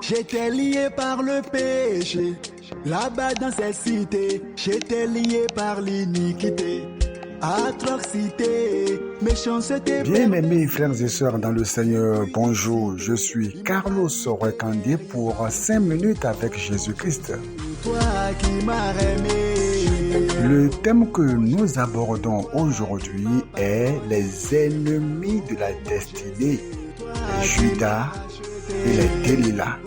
J'étais lié par le péché, là-bas dans cette cité, j'étais lié par l'iniquité, atrocité, méchanceté. Bien-aimés frères et sœurs dans le Seigneur, bonjour, je suis Carlos Rekandé pour 5 minutes avec Jésus-Christ. Toi qui m'as aimé. Le thème que nous abordons aujourd'hui est les ennemis de la destinée, les Judas et les Delilah.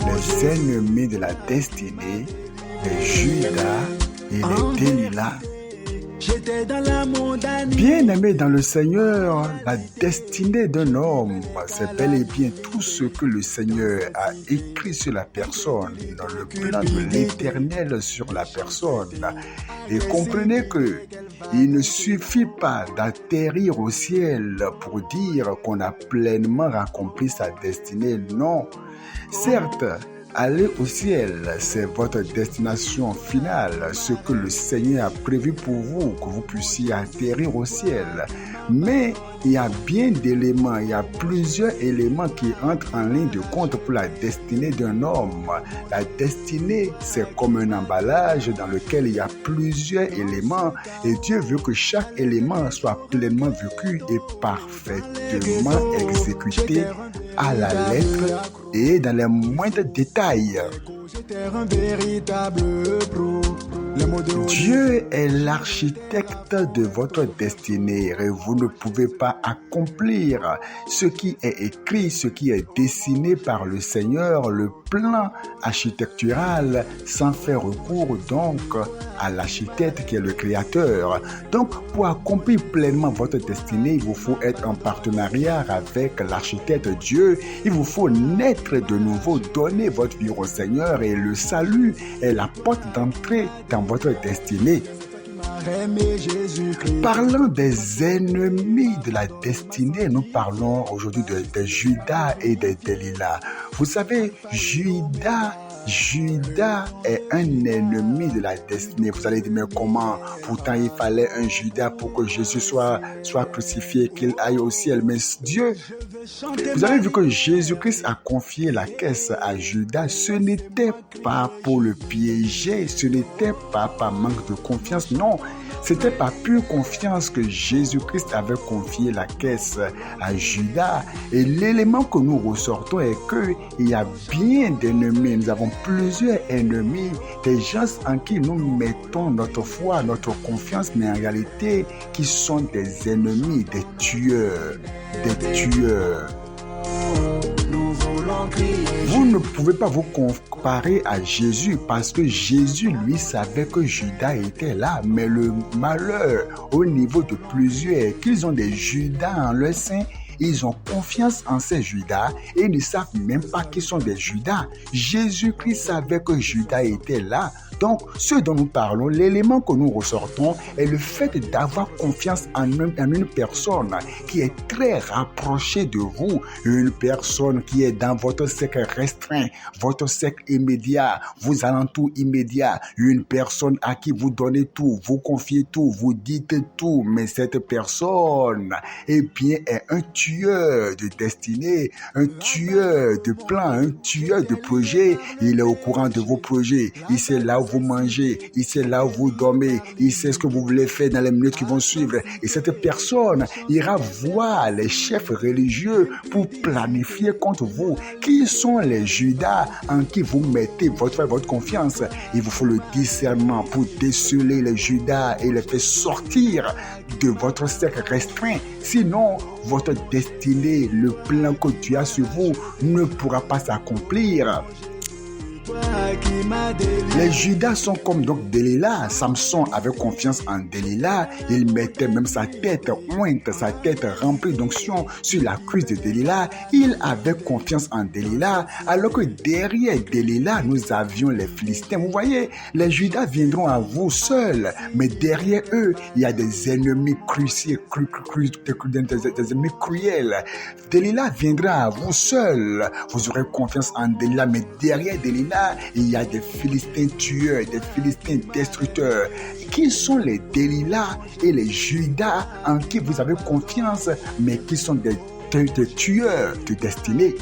Les ennemis de la destinée, les Judas et les Delilah. J'étais dans la montagne. Bien-aimé dans le Seigneur, la destinée d'un homme, c'est bel et bien tout ce que le Seigneur a écrit sur la personne, dans le plan de l'Éternel sur la personne. Et comprenez que il ne suffit pas d'atterrir au ciel pour dire qu'on a pleinement accompli sa destinée. Non, certes, aller au ciel, c'est votre destination finale, ce que le Seigneur a prévu pour vous, que vous puissiez atterrir au ciel. Mais il y a bien d'éléments, il y a plusieurs éléments qui entrent en ligne de compte pour la destinée d'un homme. La destinée, c'est comme un emballage dans lequel il y a plusieurs éléments et Dieu veut que chaque élément soit pleinement vécu et parfaitement exécuté à la lettre et dans les moindres détails. Dieu est l'architecte de votre destinée et vous ne pouvez pas accomplir ce qui est écrit, ce qui est dessiné par le Seigneur, le plan architectural, sans faire recours donc à l'architecte qui est le créateur. Donc, pour accomplir pleinement votre destinée, il vous faut être en partenariat avec l'architecte Dieu. Il vous faut naître de nouveau, donner votre vie au Seigneur et le salut est la porte d'entrée dans votre destinée. Parlant des ennemis de la destinée, nous parlons aujourd'hui de Judas et de Delilah. Vous savez, Judas est un ennemi de la destinée. Vous allez dire, mais comment? Pourtant, il fallait un Judas pour que Jésus soit crucifié, qu'il aille au ciel. Mais Dieu, vous avez vu que Jésus-Christ a confié la caisse à Judas. Ce n'était pas pour le piéger, ce n'était pas par manque de confiance, non. C'était par pure confiance que Jésus-Christ avait confié la caisse à Judas. Et l'élément que nous ressortons est qu'il y a bien d'ennemis. Nous avons plusieurs ennemis, des gens en qui nous mettons notre foi, notre confiance, mais en réalité, qui sont des ennemis, des tueurs. Vous ne pouvez pas vous comparer à Jésus parce que Jésus, lui, savait que Judas était là. Mais le malheur au niveau de plusieurs, qu'ils ont des Judas en leur sein, ils ont confiance en ces Judas et ils ne savent même pas qu'ils sont des Judas. Jésus-Christ savait que Judas était là. Donc, ce dont nous parlons, l'élément que nous ressortons est le fait d'avoir confiance en une personne qui est très rapprochée de vous, une personne qui est dans votre cercle restreint, votre cercle immédiat, vos alentours immédiats, une personne à qui vous donnez tout, vous confiez tout, vous dites tout, mais cette personne, eh bien, est un tueur de destinée, un tueur de plans, un tueur de projets. Il est au courant de vos projets, il sait là où vous mangez, il sait là où vous dormez, il sait ce que vous voulez faire dans les minutes qui vont suivre. Et cette personne ira voir les chefs religieux pour planifier contre vous. Qui sont les Judas en qui vous mettez votre confiance? Il vous faut le discernement pour déceler les Judas et les faire sortir de votre cercle restreint. Sinon, votre destinée, le plan que tu as sur vous ne pourra pas s'accomplir. Les Judas sont comme donc Delilah. Samson avait confiance en Delilah. Il mettait même sa tête ointe, sa tête remplie d'onction sur la cuisse de Delilah. Il avait confiance en Delilah. Alors que derrière Delilah, nous avions les Philistins. Vous voyez, les Judas viendront à vous seuls. Mais derrière eux, il y a des ennemis cruciaux, des ennemis cruels. Delilah viendra à vous seuls. Vous aurez confiance en Delilah. Mais derrière Delilah, il y a des Philistins tueurs, des Philistins destructeurs. Qui sont les Delilah et les Judas en qui vous avez confiance, mais qui sont des tueurs de destinée?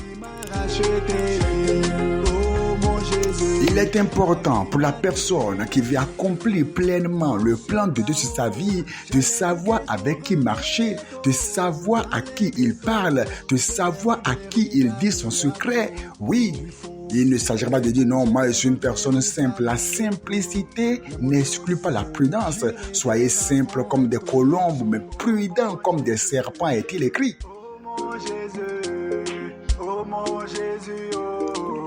Il est important pour la personne qui veut accomplir pleinement le plan de Dieu sur sa vie de savoir avec qui marcher, de savoir à qui il parle, de savoir à qui il dit son secret. Oui, il ne s'agira pas de dire non, moi je suis une personne simple. La simplicité n'exclut pas la prudence. Soyez simples comme des colombes, mais prudents comme des serpents, est-il écrit.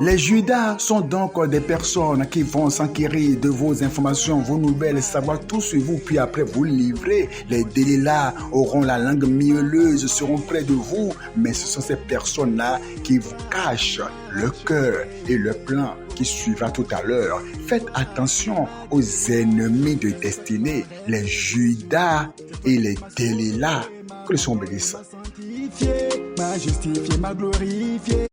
Les Judas sont donc des personnes qui vont s'enquérir de vos informations, vos nouvelles, savoir tout sur vous, puis après vous livrer. Les Delilah auront la langue mielleuse, seront près de vous, mais ce sont ces personnes-là qui vous cachent le cœur et le plan qui suivra tout à l'heure. Faites attention aux ennemis de destinée, les Judas et les Delilah. Que le Seigneur bénisse. M'a justifié, m'a glorifié.